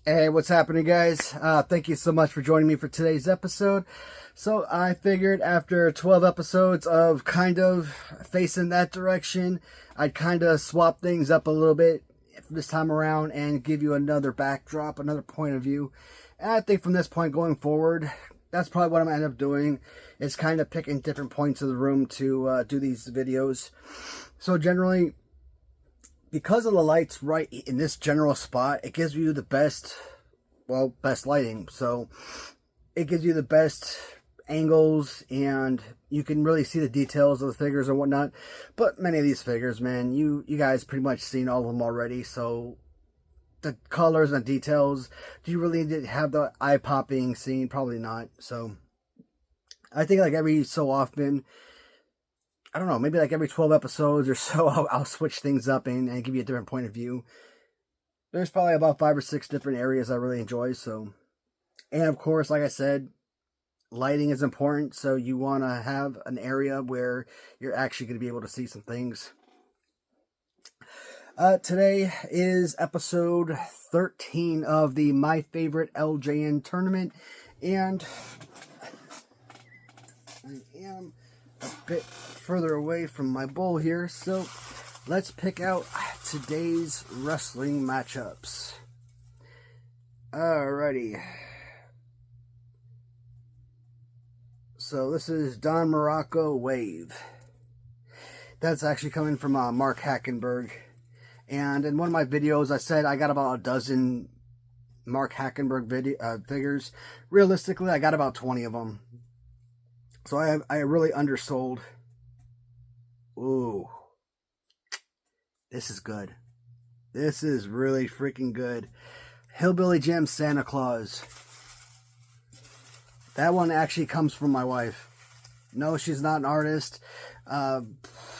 Hey, what's happening, guys? Thank you so much for joining me for today's episode. So I figured after 12 episodes of kind of facing that direction, I'd kind of swap things up a little bit this time around and give you another backdrop, another point of view. And I think from this point going forward, that's probably what I'm going to end up doing, is kind of picking different points of the room to do these videos. So generally, because of the lights right in this general spot, it gives you the best lighting. So it gives you the best angles, and you can really see the details of the figures and whatnot. But many of these figures, man, you guys pretty much seen all of them already. So the colors and details, do you really need to have the eye-popping scene? Probably not. So I think like every so often, I don't know, maybe like every 12 episodes or so, I'll switch things up and give you a different point of view. There's probably about 5 or 6 different areas I really enjoy. So, and of course, like I said, lighting is important. So you want to have an area where you're actually going to be able to see some things. Today is episode 13 of the My Favorite LJN tournament. And I am a bit further away from my bowl here, so let's pick out today's wrestling matchups. Alrighty. So this is Don Morocco Wave. That's actually coming from Mark Hackenberg. And in one of my videos, I said I got about a dozen Mark Hackenberg figures. Realistically, I got about 20 of them. So I really undersold. Ooh. This is good. This is really freaking good. Hillbilly Jim Santa Claus. That one actually comes from my wife. No, she's not an artist.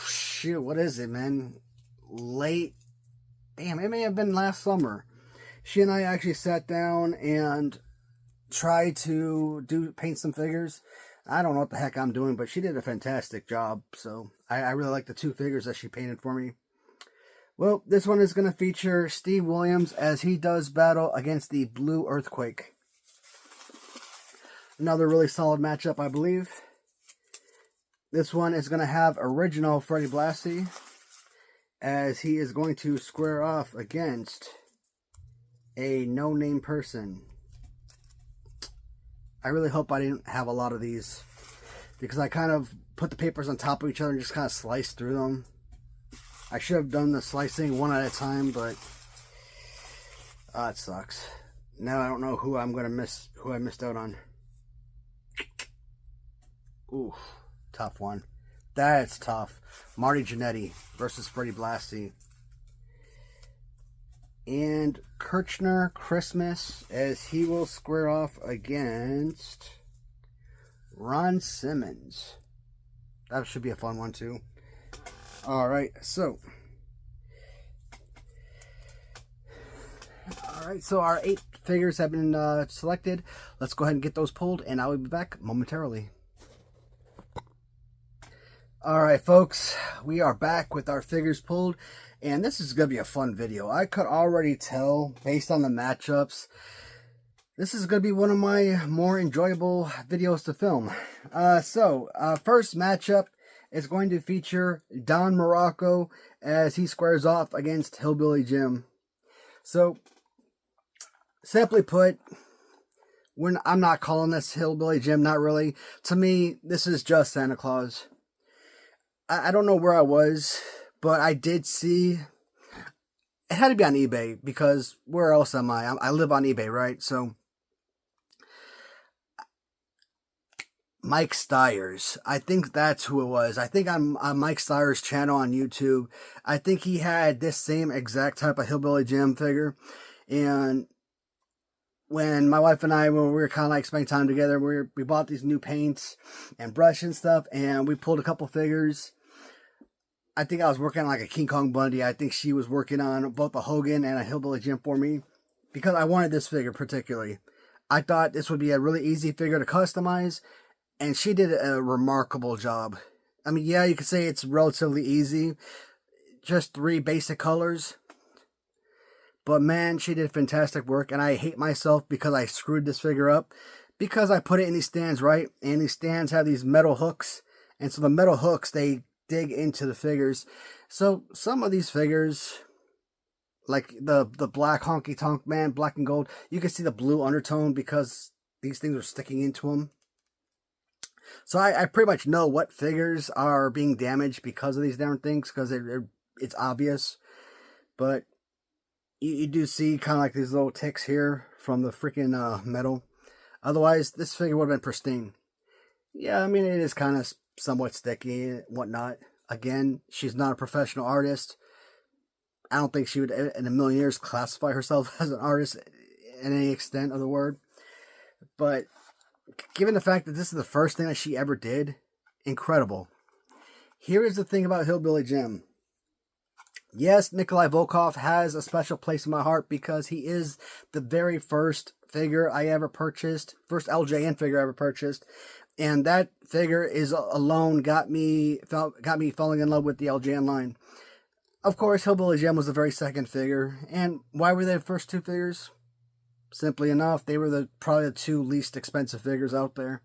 Shoot, what is it, man? Damn, it may have been last summer. She and I actually sat down and tried to paint some figures. I don't know what the heck I'm doing, but she did a fantastic job. So I really like the 2 figures that she painted for me. Well, this one is going to feature Steve Williams as he does battle against the Blue Earthquake. Another really solid matchup, I believe. This one is going to have original Freddie Blassie as he is going to square off against a no-name person. I really hope I didn't have a lot of these, because I kind of put the papers on top of each other and just kind of sliced through them. I should have done the slicing one at a time, but it sucks. Now I don't know who I missed out on. Ooh, tough one. That's tough. Marty Jannetty versus Freddie Blassie. And Kirchner Christmas as he will square off against Ron Simmons. That should be a fun one too. Alright, so our 8 figures have been selected. Let's go ahead and get those pulled, and I will be back momentarily. Alright, folks, we are back with our figures pulled. And this is going to be a fun video. I could already tell, based on the matchups, this is going to be one of my more enjoyable videos to film. First matchup is going to feature Don Morocco as he squares off against Hillbilly Jim. So, simply put, I'm not calling this Hillbilly Jim, not really. To me, this is just Santa Claus. I don't know where I was, but I did see, it had to be on eBay, because where else am I? I live on eBay, right? So, Mike Stiers, I think that's who it was. I think on Mike Stiers' channel on YouTube, I think he had this same exact type of Hillbilly Jim figure. And when my wife and I, when we were kind of like spending time together, we bought these new paints and brush and stuff, and we pulled a couple figures. I think I was working on like a King Kong Bundy. I think she was working on both a Hogan and a Hillbilly Jim for me, because I wanted this figure particularly. I thought this would be a really easy figure to customize, and she did a remarkable job. I mean, yeah, you could say it's relatively easy. Just 3 basic colors. But man, she did fantastic work, and I hate myself because I screwed this figure up. Because I put it in these stands, right? And these stands have these metal hooks. And so the metal hooks, they dig into the figures. So some of these figures, like the black honky tonk man, black and gold, you can see the blue undertone because these things are sticking into them. So I pretty much know what figures are being damaged because of these different things, because it's obvious. But you do see kind of like these little ticks here from the freaking metal. Otherwise, this figure would have been pristine. Yeah, I mean, it is kind of somewhat sticky and whatnot. Again, she's not a professional artist. I don't think she would, in a million years, classify herself as an artist in any extent of the word. But given the fact that this is the first thing that she ever did, incredible. Here is the thing about Hillbilly Jim. Yes, Nikolai Volkov has a special place in my heart because he is the very first figure I ever purchased, first LJN figure I ever purchased, and that figure is alone got me falling in love with the LJN line. Of course, Hillbilly Jim was the very second figure, and why were they the first two figures? Simply enough, they were probably the two least expensive figures out there.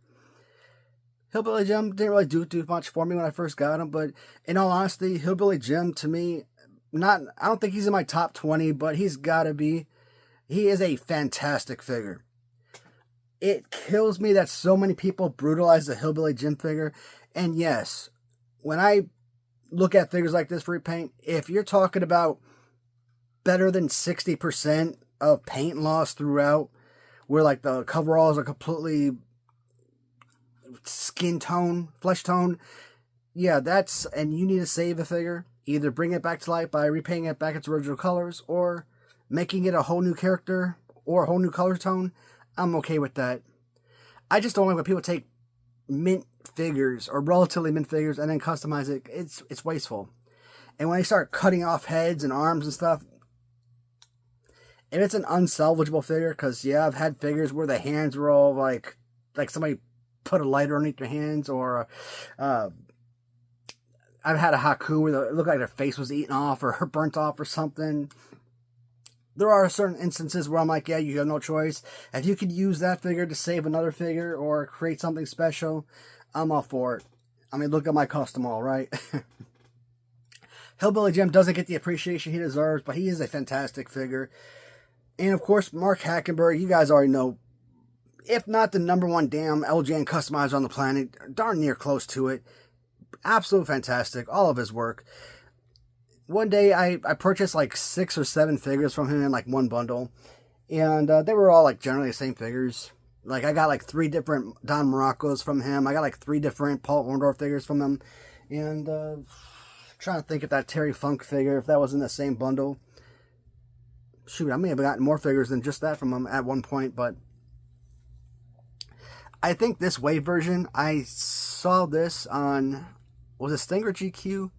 Hillbilly Jim didn't really do too much for me when I first got him, but in all honesty, Hillbilly Jim to me, I don't think he's in my top 20, but he's got to be. He is a fantastic figure. It kills me that so many people brutalize the Hillbilly Jim figure. And yes, when I look at figures like this for repaint, if you're talking about better than 60% of paint loss throughout, where like the coveralls are completely skin tone, flesh tone, yeah, and you need to save the figure. Either bring it back to life by repainting it back its original colors, or making it a whole new character or a whole new color tone. I'm okay with that. I just don't like when people take mint figures or relatively mint figures and then customize it. It's wasteful. And when they start cutting off heads and arms and stuff, if it's an unsalvageable figure, because yeah, I've had figures where the hands were all like somebody put a lighter underneath their hands, or I've had a Haku where it looked like their face was eaten off or burnt off or something. There are certain instances where I'm like, yeah, you have no choice. If you could use that figure to save another figure or create something special, I'm all for it. I mean, look at my custom all, right? Hillbilly Jim doesn't get the appreciation he deserves, but he is a fantastic figure. And of course, Mark Hackenberg, you guys already know, if not the #1 damn LJN customizer on the planet, darn near close to it. Absolutely fantastic, all of his work. One day I purchased like 6 or 7 figures from him in like one bundle, and they were all like generally the same figures. Like I got like 3 different Don Moroccos from him. I got like 3 different Paul Orndorff figures from him, and trying to think if that Terry Funk figure, if that was in the same bundle. Shoot, I may have gotten more figures than just that from him at one point, but I think this wave version, I saw this on, was it Stinger GQ?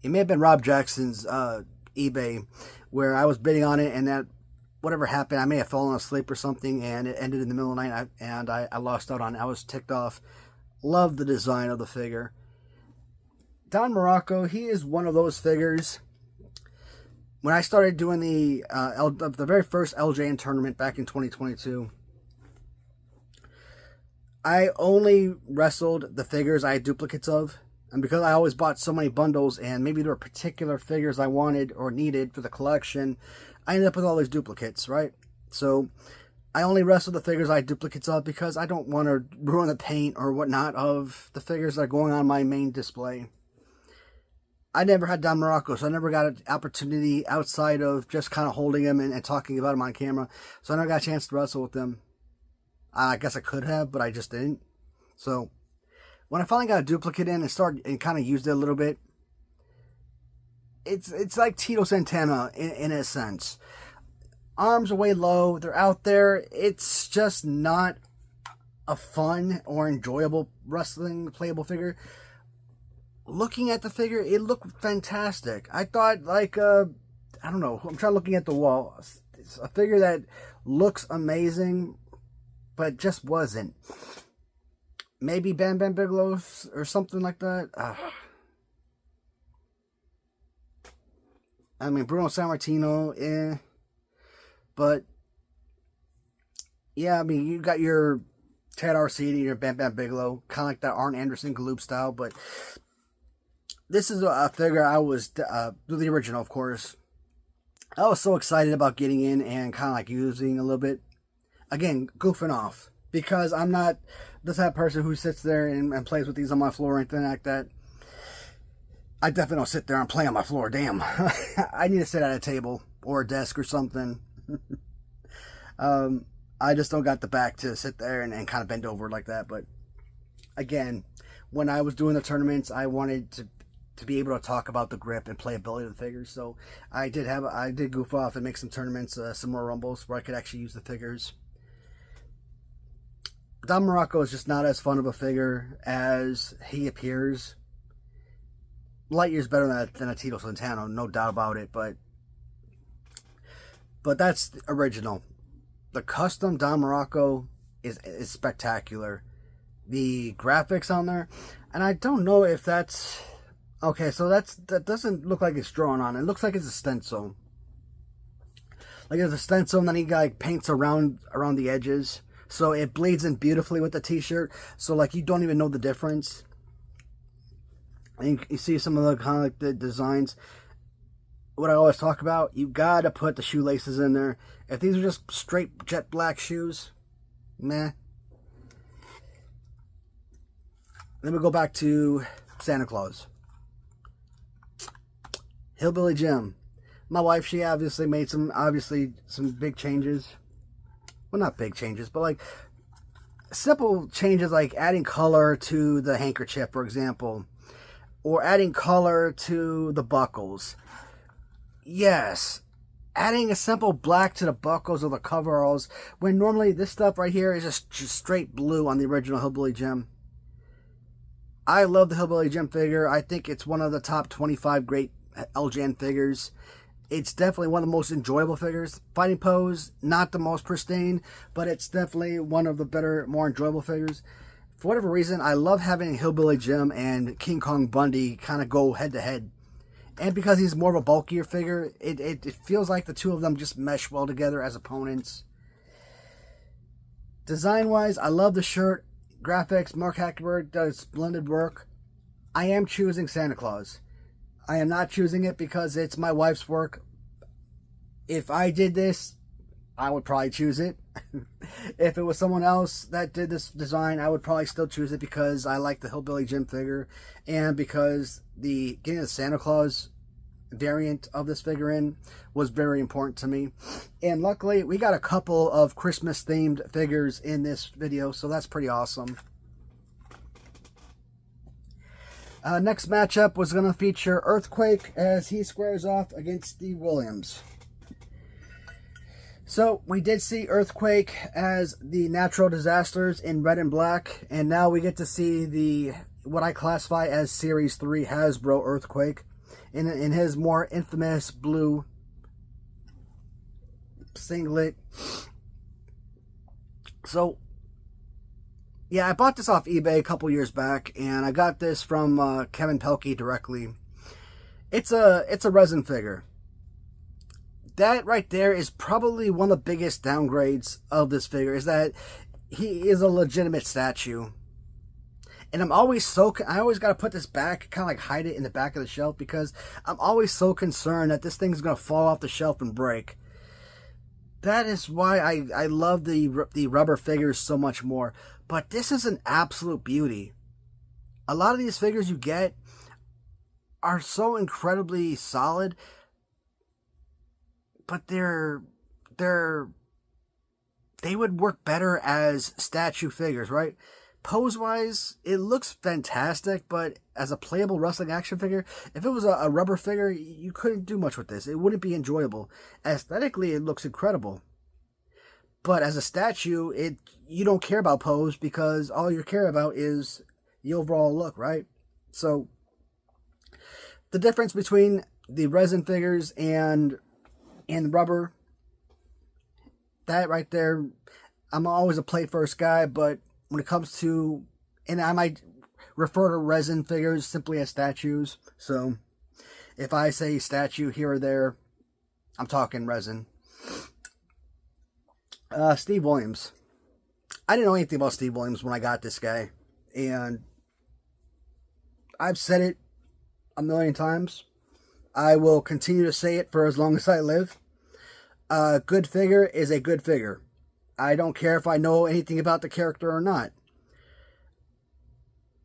It may have been Rob Jackson's eBay, where I was bidding on it, and that whatever happened, I may have fallen asleep or something, and it ended in the middle of the night, and I lost out on it. I was ticked off. Love the design of the figure. Don Morocco, he is one of those figures. When I started doing the very first LJN tournament back in 2022, I only wrestled the figures I had duplicates of. And because I always bought so many bundles, and maybe there were particular figures I wanted or needed for the collection, I ended up with all these duplicates, right? So I only wrestled the figures I had duplicates of because I don't want to ruin the paint or whatnot of the figures that are going on my main display. I never had Don Morocco, so I never got an opportunity outside of just kind of holding him and talking about him on camera. So I never got a chance to wrestle with them. I guess I could have, but I just didn't. So when I finally got a duplicate in and kind of used it a little bit, it's like Tito Santana in a sense. Arms are way low, they're out there. It's just not a fun or enjoyable wrestling playable figure. Looking at the figure, it looked fantastic. I thought I don't know, I'm trying looking at the wall. It's a figure that looks amazing, but just wasn't. Maybe Bam Bam Bigelow or something like that. I mean, Bruno Sammartino, but yeah, I mean, you got your Ted Arcidi, your Bam Bam Bigelow, kind of like that Arn Anderson Galoob style, but this is a figure I was, the original, of course. I was so excited about getting in and kind of like using a little bit. Again, goofing off. Because I'm not the type of person who sits there and plays with these on my floor or anything like that. I definitely don't sit there and play on my floor. Damn. I need to sit at a table or a desk or something. I just don't got the back to sit there and kind of bend over like that. But again, when I was doing the tournaments, I wanted to be able to talk about the grip and playability of the figures. So I did goof off and make some tournaments, some more rumbles where I could actually use the figures. Don Morocco is just not as fun of a figure as he appears. Light years better than a Tito Santana, no doubt about it, but that's the original. The custom Don Morocco is spectacular. The graphics on there, and I don't know if that's okay. So that doesn't look like it's drawn on. It looks like it's a stencil. Like it's a stencil, and then he like paints around the edges. So it bleeds in beautifully with the t-shirt. So like you don't even know the difference. And you see some of the kind of like the designs. What I always talk about, you gotta put the shoelaces in there. If these are just straight jet black shoes, meh. Then we go back to Santa Claus. Hillbilly Jim. My wife, she obviously made some big changes. Well, not big changes, but like simple changes like adding color to the handkerchief, for example, or adding color to the buckles. Yes, adding a simple black to the buckles or the coveralls, when normally this stuff right here is just straight blue on the original Hillbilly Jim. I love the Hillbilly Jim figure. I think it's one of the top 25 great LJN figures. It's definitely one of the most enjoyable figures. Fighting pose, not the most pristine, but it's definitely one of the better, more enjoyable figures. For whatever reason, I love having Hillbilly Jim and King Kong Bundy kind of go head to head. And because he's more of a bulkier figure, it feels like the two of them just mesh well together as opponents. Design-wise, I love the shirt. Graphics, Mark Hackenberg does splendid work. I am choosing Santa Claus. I am not choosing it because it's my wife's work. If I did this, I would probably choose it. If it was someone else that did this design, I would probably still choose it because I like the Hillbilly Jim figure and because getting the Santa Claus variant of this figure in was very important to me. And luckily, we got a couple of Christmas themed figures in this video, so that's pretty awesome. Next matchup was going to feature Earthquake as he squares off against Steve Williams. So we did see Earthquake as the natural disasters in red and black, and now we get to see what I classify as Series 3 Hasbro Earthquake in his more infamous blue singlet. So yeah, I bought this off eBay a couple years back, and I got this from Kevin Pelkey directly. It's a resin figure. That right there is probably one of the biggest downgrades of this figure, is that he is a legitimate statue. And I always got to put this back, kind of like hide it in the back of the shelf, because I'm always so concerned that this thing's going to fall off the shelf and break. That is why I love the rubber figures so much more. But this is an absolute beauty. A lot of these figures you get are so incredibly solid, but they would work better as statue figures, right? Pose-wise, it looks fantastic, but as a playable wrestling action figure, if it was a rubber figure, you couldn't do much with this. It wouldn't be enjoyable. Aesthetically, it looks incredible. But as a statue, you don't care about pose because all you care about is the overall look, right? So, the difference between the resin figures and rubber, that right there, I'm always a play first guy, but when it comes to, and I might refer to resin figures simply as statues. So, If I say statue here or there, I'm talking resin. Steve Williams. I didn't know anything about Steve Williams when I got this guy. And I've said it a million times. I will continue to say it for as long as I live. A good figure is a good figure. I don't care if I know anything about the character or not.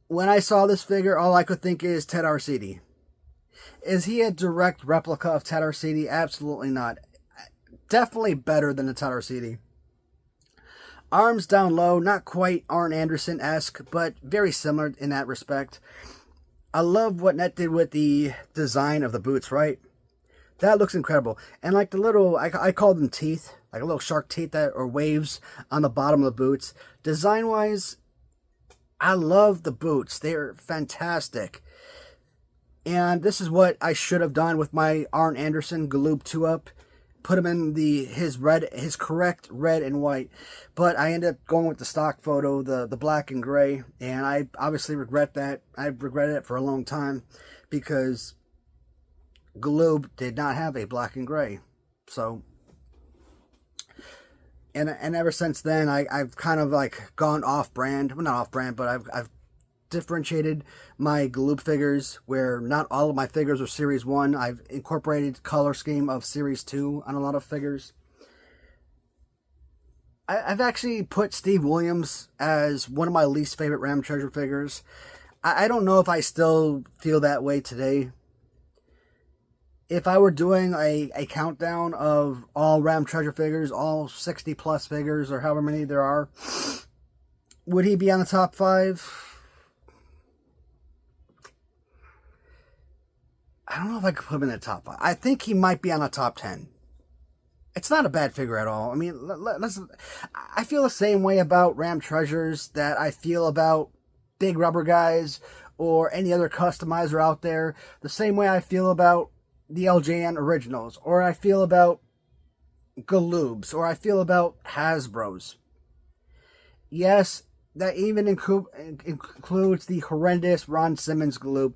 When I saw this figure, all I could think is Ted Arcidi. Is he a direct replica of Ted Arcidi? Absolutely not. Definitely better than the Ted Arcidi. Arms down low, not quite Arn Anderson-esque, but very similar in that respect. I love what Net did with the design of the boots, right? That looks incredible. And like the little, I call them teeth, like a little shark teeth that or waves on the bottom of the boots. Design-wise, I love the boots. They're fantastic. And this is what I should have done with my Arn Anderson Galoob 2-up. Put him in his correct red and white. But I ended up going with the stock photo, the black and gray. And I obviously regret that. I've regretted it for a long time. Because Galoob did not have a black and gray. So, and ever since then, I've kind of like gone off-brand. Well, not off-brand, but I've differentiated my Galoob figures, where not all of my figures are Series 1. I've incorporated color scheme of Series 2 on a lot of figures. I've actually put Steve Williams as one of my least favorite Ram Treasure figures. I don't know if I still feel that way today. If I were doing a countdown of all Ram Treasure figures, all 60 plus figures, or however many there are, would he be on the top 5? I don't know if I could put him in the top 5. I think he might be on the top 10. It's not a bad figure at all. I mean, I feel the same way about Ram Treasures that I feel about Big Rubber Guys or any other customizer out there. The same way I feel about the LJN originals, or I feel about Galoobs, or I feel about Hasbros. Yes, that even includes the horrendous Ron Simmons Galoob.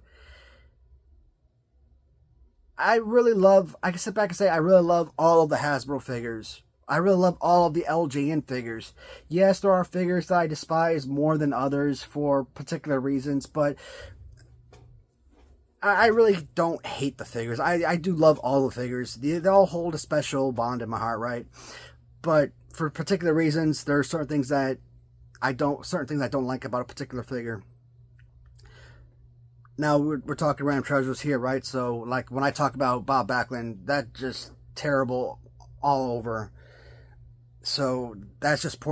I can sit back and say I really love all of the Hasbro figures. I really love all of the LJN figures. Yes, there are figures that I despise more than others for particular reasons, but I really don't hate the figures. I do love all the figures. They all hold a special bond in my heart, right? But for particular reasons, there are certain things that I don't like about a particular figure. Now, we're talking Ram Treasures here, right? So, like, when I talk about Bob Backlund, that's just terrible all over. So, that's just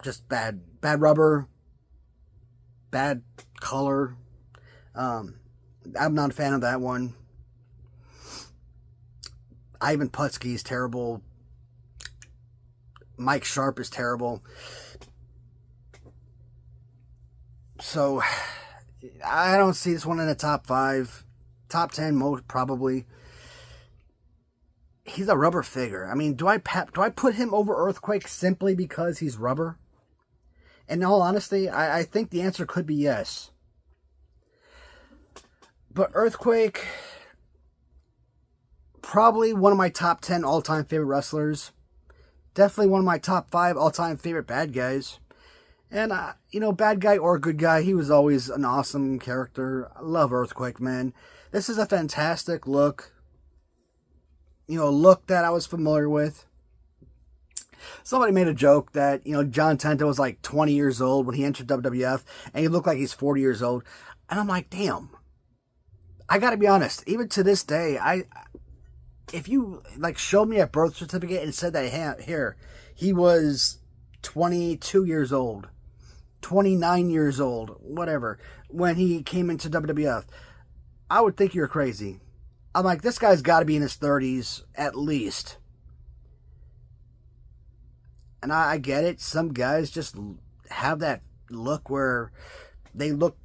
just bad. Bad rubber. Bad color. I'm not a fan of that one. Ivan Putski is terrible. Mike Sharp is terrible. So, I don't see this one in the top 5. Top 10, most probably. He's a rubber figure. I mean, do I put him over Earthquake simply because he's rubber? In all honesty, I think the answer could be yes. But Earthquake, probably one of my top 10 all-time favorite wrestlers. Definitely one of my top 5 all-time favorite bad guys. And, bad guy or good guy, he was always an awesome character. I love Earthquake, man. This is a fantastic look. Look that I was familiar with. Somebody made a joke that, John Tenta was like 20 years old when he entered WWF, and he looked like he's 40 years old. And I'm like, damn. I gotta be honest, even to this day, if you, showed me a birth certificate and said that, here, he was 22 years old. 29 years old, whatever, when he came into WWF, I would think you're crazy. I'm like, this guy's got to be in his 30s at least. And I get it. Some guys just have that look where they look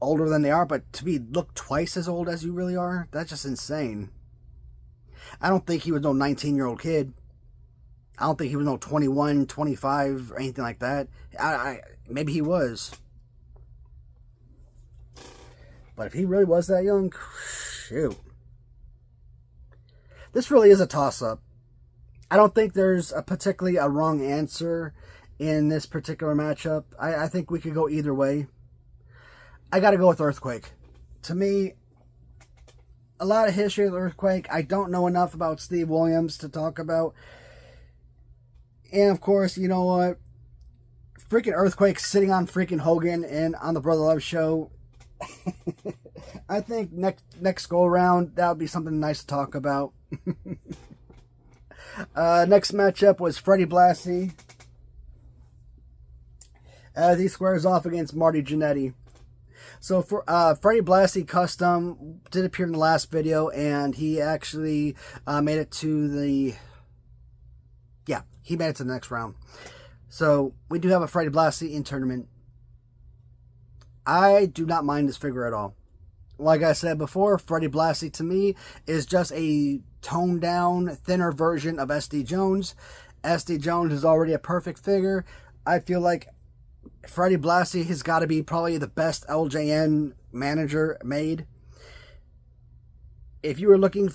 older than they are, but to look twice as old as you really are, that's just insane. I don't think he was no 19-year-old kid. I don't think he was no 21, 25, or anything like that. Maybe he was. But if he really was that young, shoot. this really is a toss-up. I don't think there's particularly a wrong answer in this particular matchup. I think we could go either way. I got to go with Earthquake. To me, a lot of history of Earthquake. I don't know enough about Steve Williams to talk about. And of course, you know what? Freaking Earthquake sitting on freaking Hogan and on the Brother Love show. I think next go around, that would be something nice to talk about. Next matchup was Freddie Blassie, as he squares off against Marty Jannetty. So for Freddie Blassie Custom did appear in the last video, and he actually made it to the next round. So we do have a Freddie Blassie in tournament. I do not mind this figure at all. Like I said before, Freddie Blassie to me is just a toned down, thinner version of SD Jones. SD Jones is already a perfect figure. I feel like Freddie Blassie has got to be probably the best LJN manager made. If you were looking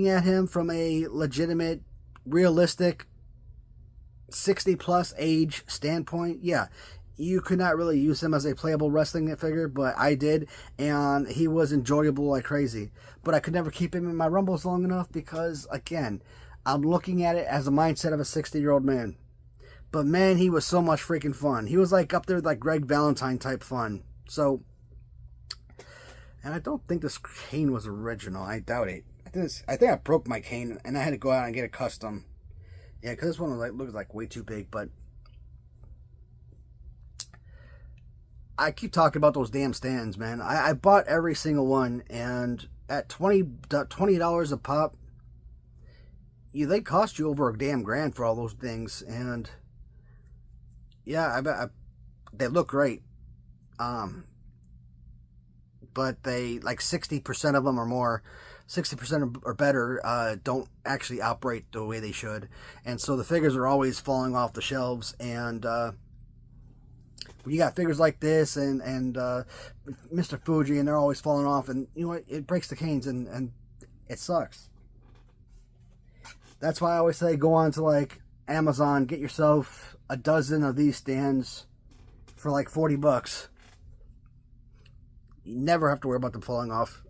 at him from a legitimate, realistic 60+ age standpoint, yeah, you could not really use him as a playable wrestling figure, but I did, and he was enjoyable like crazy. But I could never keep him in my Rumbles long enough because, again, I'm looking at it as a mindset of a 60-year-old man. But man, he was so much freaking fun. He was like up there with like Greg Valentine type fun. So, and I don't think this cane was original. I doubt it. I think I broke my cane and I had to go out and get a custom. Yeah, because this one was looks like way too big. But I keep talking about those damn stands, man. I bought every single one, and at $20 a pop, they cost you over a damn grand for all those things. And yeah, I bet they look great. But they, like 60% of them or more, 60% or better, don't actually operate the way they should. And so the figures are always falling off the shelves. And when you got figures like this and Mr. Fuji, and they're always falling off, and you know what, it breaks the canes, and it sucks. That's why I always say go on to like Amazon, get yourself a dozen of these stands for like $40. You never have to worry about them falling off.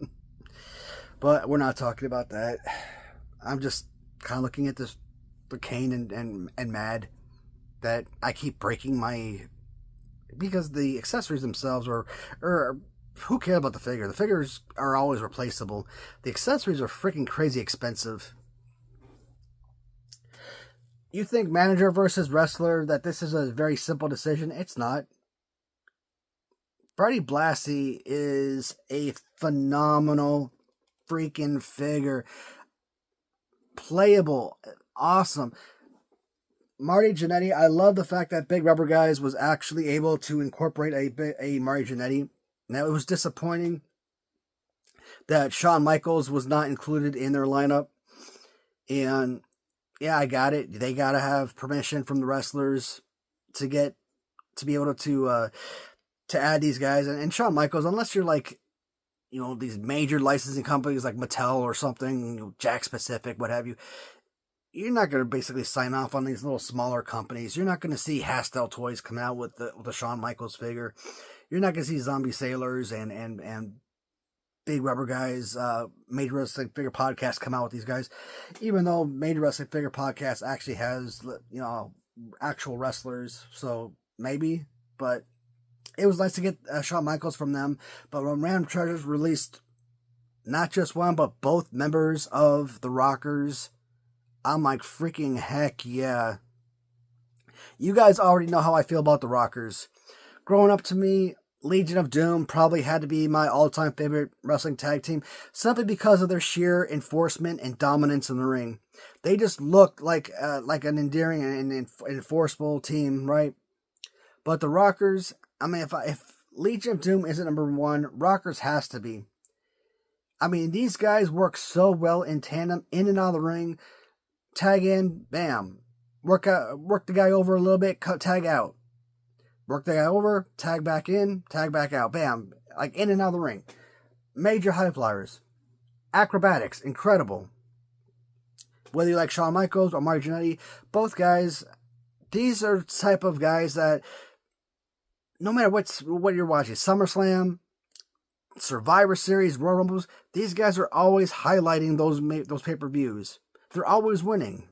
But we're not talking about that. I'm just kind of looking at the cane and mad that I keep breaking my, because the accessories themselves are who cares about the figure? The figures are always replaceable. The accessories are freaking crazy expensive. You think manager versus wrestler, that this is a very simple decision? It's not. Freddie Blassie is a phenomenal freaking figure. Playable. Awesome. Marty Jannetty, I love the fact that Big Rubber Guys was actually able to incorporate a Marty Jannetty. Now, it was disappointing that Shawn Michaels was not included in their lineup. And yeah, I got it. They got to have permission from the wrestlers to be able to add these guys. And Shawn Michaels, unless you're like, you know, these major licensing companies like Mattel or something, you know, Jack Pacific, what have you, you're not going to basically sign off on these little smaller companies. You're not going to see Hasbro Toys come out with the Shawn Michaels figure. You're not going to see Zombie Sailors and Big Rubber Guys, Major Wrestling Figure Podcast come out with these guys. Even though Major Wrestling Figure Podcast actually has, you know, actual wrestlers, so maybe. But it was nice to get Shawn Michaels from them. But when Random Treasures released not just one, but both members of the Rockers, I'm like, freaking heck yeah. You guys already know how I feel about the Rockers. Growing up, to me, Legion of Doom probably had to be my all-time favorite wrestling tag team, simply because of their sheer enforcement and dominance in the ring. They just looked like an endearing and enforceable team, right? But the Rockers, I mean, if Legion of Doom isn't number one, Rockers has to be. I mean, these guys work so well in tandem, in and out of the ring. Tag in, bam. Work the guy over a little bit, tag out. Work the guy over, tag back in, tag back out. Bam. Like in and out of the ring. Major high flyers. Acrobatics, incredible. Whether you like Shawn Michaels or Marty Jannetty, both guys, these are type of guys that no matter what you're watching, SummerSlam, Survivor Series, Royal Rumbles, these guys are always highlighting those pay-per-views. They're always winning.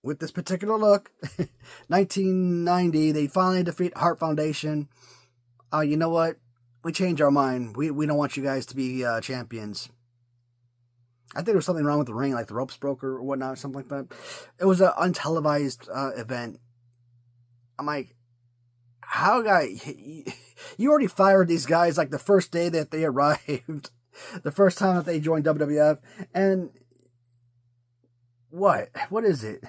With this particular look, 1990, they finally defeat Heart Foundation. You know what? We changed our mind. We don't want you guys to be champions. I think there was something wrong with the ring, like the ropes broke or whatnot, something like that. It was an untelevised event. I'm like, how you already fired these guys like the first day that they arrived, the first time that they joined WWF, and what is it?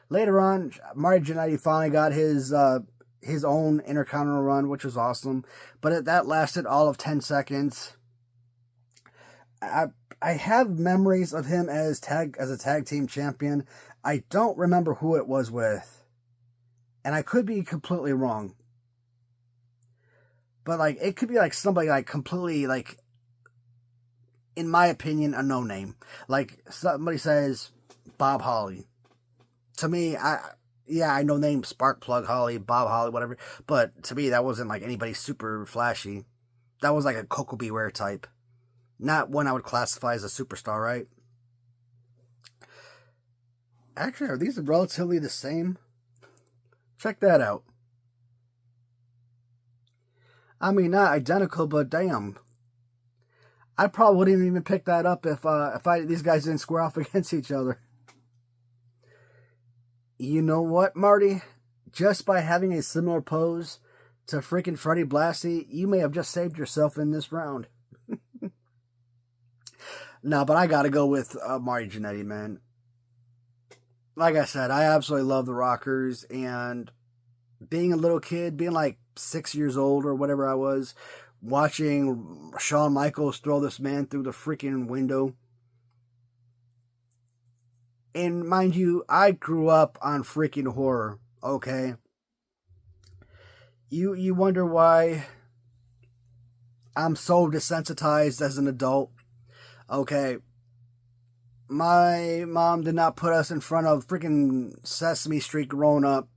Later on, Marty Jannetty finally got his own Intercontinental run, which was awesome, but that lasted all of 10 seconds. I have memories of him as a tag team champion. I don't remember who it was with, and I could be completely wrong. But like, it could be like somebody like completely like, in my opinion, a no name. Like somebody says Bob Holly. To me, I know names Sparkplug Holly, Bob Holly, whatever. But to me, that wasn't like anybody super flashy. That was like a Coco Beware type. Not one I would classify as a superstar, right? Actually, are these relatively the same? Check that out. I mean, not identical, but damn. I probably wouldn't even pick that up if these guys didn't square off against each other. You know what, Marty? Just by having a similar pose to freaking Freddie Blassie, you may have just saved yourself in this round. No, but I gotta go with Marty Jannetty, man. Like I said, I absolutely love the Rockers, and being a little kid, being like 6 years old or whatever I was, watching Shawn Michaels throw this man through the freaking window. And mind you, I grew up on freaking horror, okay? You wonder why I'm so desensitized as an adult. Okay, my mom did not put us in front of freaking Sesame Street growing up.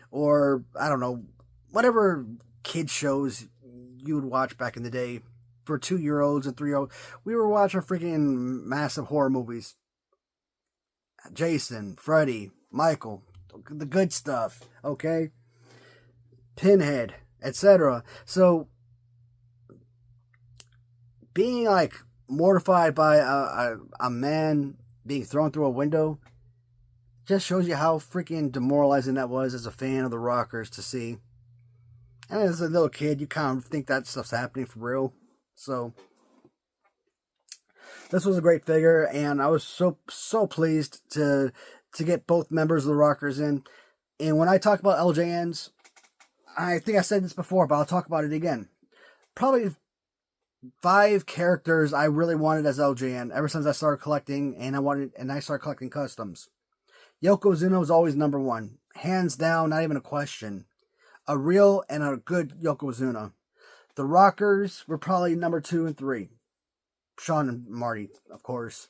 Or, I don't know, whatever kid shows you would watch back in the day. For 2-year-olds and 3-year-olds, we were watching freaking massive horror movies. Jason, Freddy, Michael, the good stuff, okay? Pinhead, etc. So, being like mortified by a man being thrown through a window just shows you how freaking demoralizing that was as a fan of the Rockers to see. And as a little kid, you kind of think that stuff's happening for real. So, this was a great figure, and I was so pleased to get both members of the Rockers in. And when I talk about LJNs, I think I said this before, but I'll talk about it again. Probably 5 characters I really wanted as LJN ever since I started collecting, and I started collecting customs. Yokozuna was always number 1. Hands down, not even a question. A real and a good Yokozuna. The Rockers were probably number 2 and 3. Shawn and Marty, of course.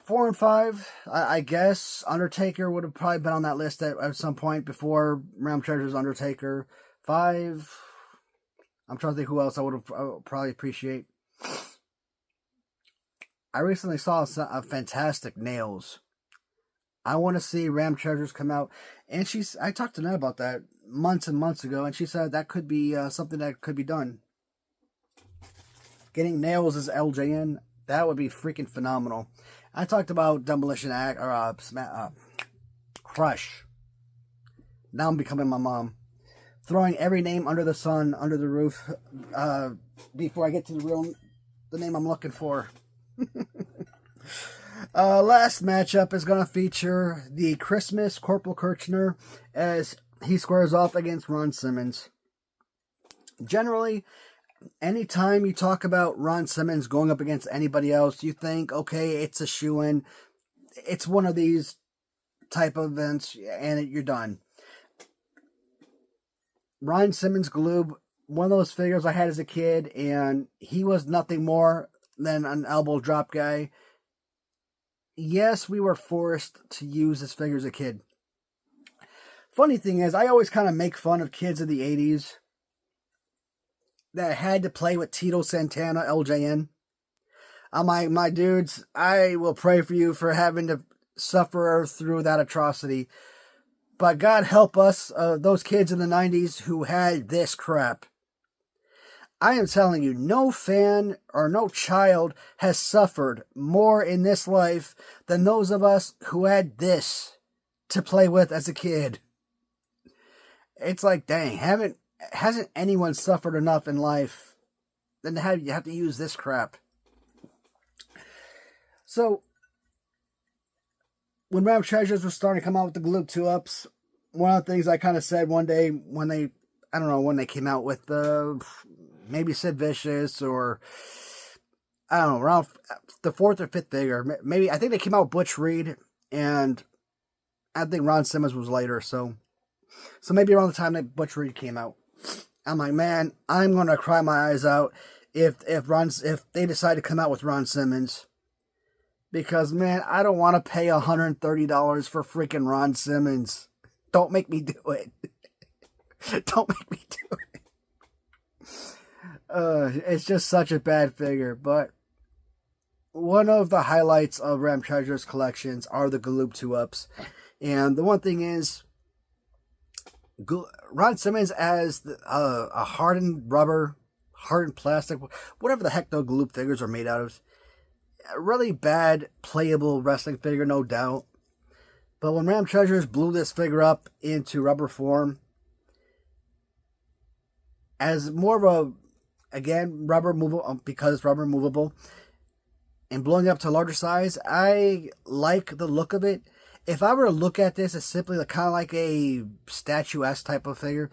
4 and 5, I guess Undertaker would have probably been on that list at some point before Realm Treasures Undertaker. 5, I'm trying to think who else I would probably appreciate. I recently saw a fantastic Nails. I want to see Ram Treasures come out. And I talked to Ned about that months and months ago, and she said that could be something that could be done. Getting Nails as LJN, that would be freaking phenomenal. I talked about Demolition Act, or Crush. Now I'm becoming my mom. Throwing every name under the sun, under the roof, before I get to the name I'm looking for. Last matchup is going to feature the Christmas Corporal Kirchner as he squares off against Ron Simmons. Generally, anytime you talk about Ron Simmons going up against anybody else, you think, okay, it's a shoo-in. It's one of these type of events, and you're done. Ron Simmons Galoob, one of those figures I had as a kid, and he was nothing more than an elbow drop guy. Yes, we were forced to use this figure as a kid. Funny thing is, I always kind of make fun of kids of the 80s that had to play with Tito Santana, LJN. I'm like, my dudes, I will pray for you for having to suffer through that atrocity. But God help us, those kids in the 90s who had this crap. I am telling you, no fan or no child has suffered more in this life than those of us who had this to play with as a kid. It's like, dang, hasn't anyone suffered enough in life than you have to use this crap? So, when Ram Treasures was starting to come out with the Galoob 2-ups, one of the things I kind of said one day when they, I don't know, when they came out with maybe Sid Vicious or, I don't know, around the 4th or 5th figure. Maybe, I think they came out with Butch Reed, and I think Ron Simmons was later, so maybe around the time that Butch Reed came out. I'm like, man, I'm going to cry my eyes out if they decide to come out with Ron Simmons. Because, man, I don't want to pay $130 for freaking Ron Simmons. Don't make me do it. Don't make me do it. It's just such a bad figure. But one of the highlights of Ram Treasures collections are the Galoob 2-ups. And the one thing is, Ron Simmons as a hardened rubber, hardened plastic, whatever the heck those Galoob figures are made out of. A really bad playable wrestling figure, no doubt. But when Ram Treasures blew this figure up into rubber form, as more of a, again, rubber movable, because it's rubber movable, and blowing up to a larger size, I like the look of it. If I were to look at this as simply kind of like a statuesque type of figure,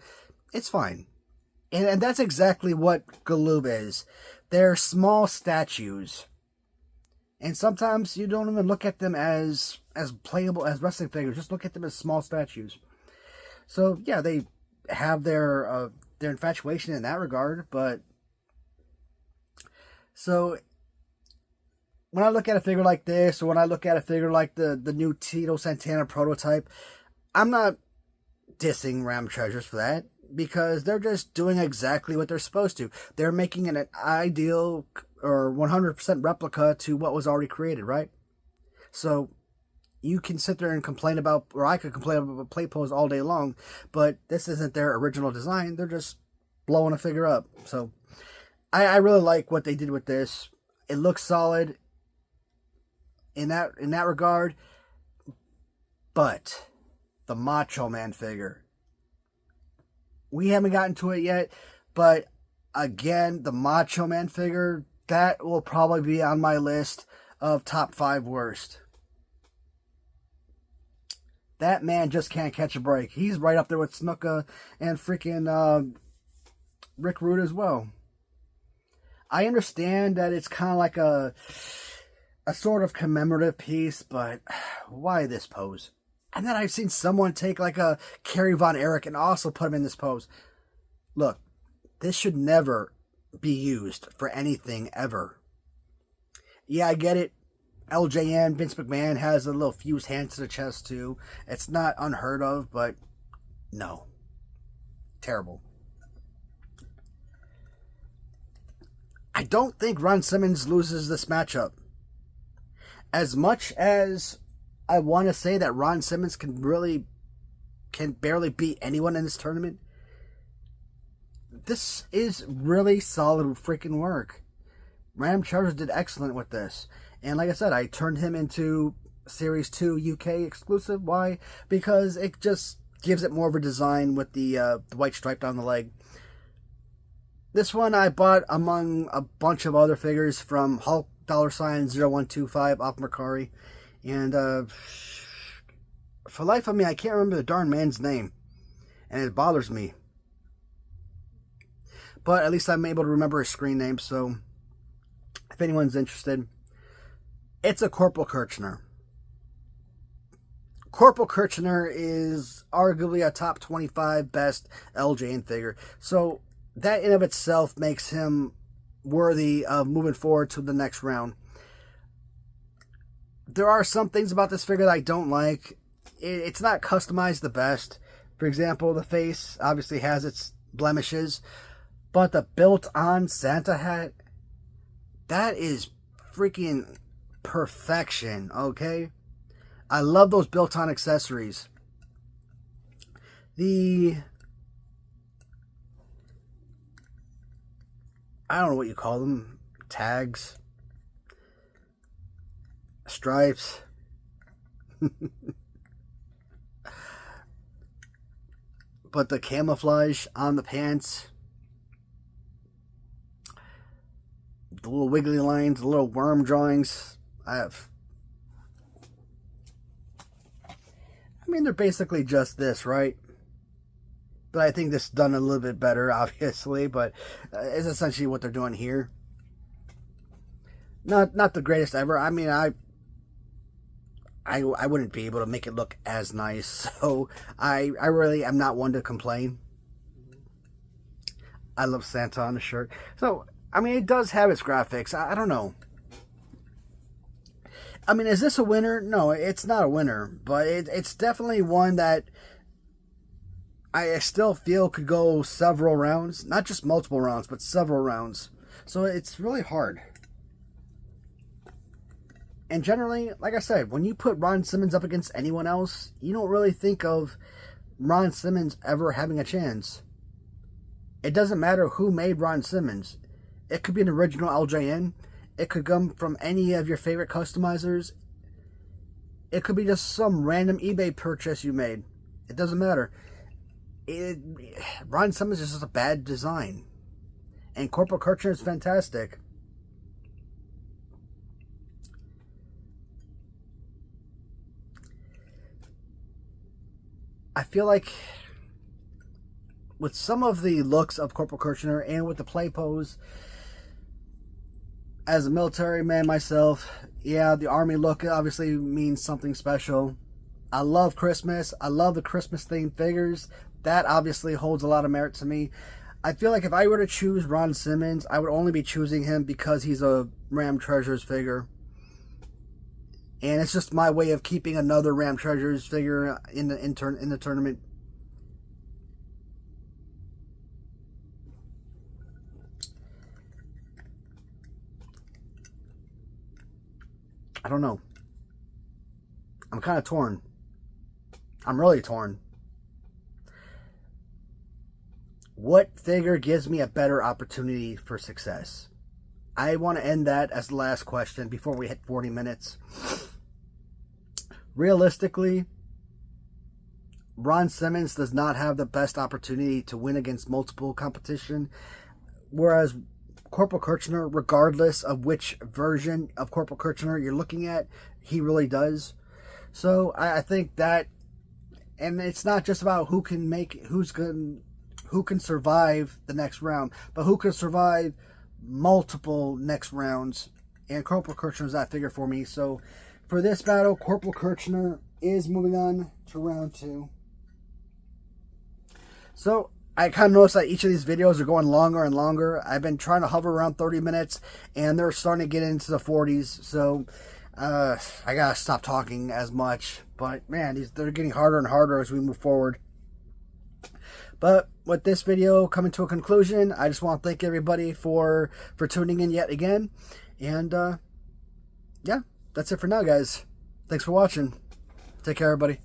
it's fine. And that's exactly what Galoob is. They're small statues. And sometimes you don't even look at them as playable as wrestling figures. Just look at them as small statues. So yeah, they have their infatuation in that regard. But so when I look at a figure like this, or when I look at a figure like the new Tito Santana prototype, I'm not dissing Ram Treasures for that, because they're just doing exactly what they're supposed to. They're making an ideal or 100% replica to what was already created, right? So you can sit there and complain about, or I could complain about plate pose all day long, but this isn't their original design. They're just blowing a figure up. So I really like what they did with this. It looks solid in that regard. But the Macho Man figure, we haven't gotten to it yet, but again, the Macho Man figure, that will probably be on my list of top 5 worst. That man just can't catch a break. He's right up there with Snuka and freaking Rick Rude as well. I understand that it's kind of like a sort of commemorative piece, but why this pose? And then I've seen someone take like a Kerry Von Erich and also put him in this pose. Look, this should never be used for anything ever. Yeah, I get it. LJN, Vince McMahon, has a little fused hand to the chest too. It's not unheard of, but no. Terrible. I don't think Ron Simmons loses this matchup. As much as I want to say that Ron Simmons can barely beat anyone in this tournament, this is really solid freaking work. Ram Treasures did excellent with this. And like I said, I turned him into Series 2 UK exclusive. Why? Because it just gives it more of a design with the white stripe down the leg. This one I bought among a bunch of other figures from Hulk $0125 off Mercari. And for life of me, I can't remember the darn man's name. And it bothers me. But at least I'm able to remember his screen name, so if anyone's interested, it's a Corporal Kirchner. Corporal Kirchner is arguably a top 25 best LJN figure. So that in of itself makes him worthy of moving forward to the next round. There are some things about this figure that I don't like. It's not customized the best. For example, the face obviously has its blemishes, but the built-on Santa hat, that is freaking perfection, okay? I love those built-on accessories. I don't know what you call them, tags, stripes. But the camouflage on the pants, the little wiggly lines, the little worm drawings, I mean, they're basically just this, right? But I think this is done a little bit better, obviously, but it's essentially what they're doing here. Not the greatest ever. I mean, I wouldn't be able to make it look as nice, so I really am not one to complain. I love Santa on the shirt. So, I mean, it does have its graphics. I don't know. I mean, is this a winner? No, it's not a winner, but it's definitely one that I still feel could go several rounds. Not just multiple rounds, but several rounds. So it's really hard. And generally, like I said, when you put Ron Simmons up against anyone else, you don't really think of Ron Simmons ever having a chance. It doesn't matter who made Ron Simmons. It could be an original LJN. It could come from any of your favorite customizers. It could be just some random eBay purchase you made. It doesn't matter. Ron Simmons is just a bad design. And Corporal Kirchner is fantastic. I feel like with some of the looks of Corporal Kirchner and with the play pose, as a military man myself, yeah, the army look obviously means something special. I love Christmas. I love the Christmas themed figures. That obviously holds a lot of merit to me. I feel like if I were to choose Ron Simmons, I would only be choosing him because he's a Ram Treasures figure. And it's just my way of keeping another Ram Treasures figure in the tournament. I don't know. I'm kind of torn. I'm really torn. What figure gives me a better opportunity for success? I want to end that as the last question before we hit 40 minutes. Realistically, Ron Simmons does not have the best opportunity to win against multiple competition, whereas Corporal Kirchner, regardless of which version of Corporal Kirchner you're looking at, he really does. So I think that, and it's not just about who can survive the next round, but who can survive multiple next rounds. And Corporal Kirchner is that figure for me. So for this battle, Corporal Kirchner is moving on to round 2. So I kind of noticed that each of these videos are going longer and longer. I've been trying to hover around 30 minutes, and they're starting to get into the 40s. So I gotta stop talking as much. But man, they're getting harder and harder as we move forward. But with this video coming to a conclusion, I just want to thank everybody for tuning in yet again. And yeah, that's it for now, guys. Thanks for watching. Take care, everybody.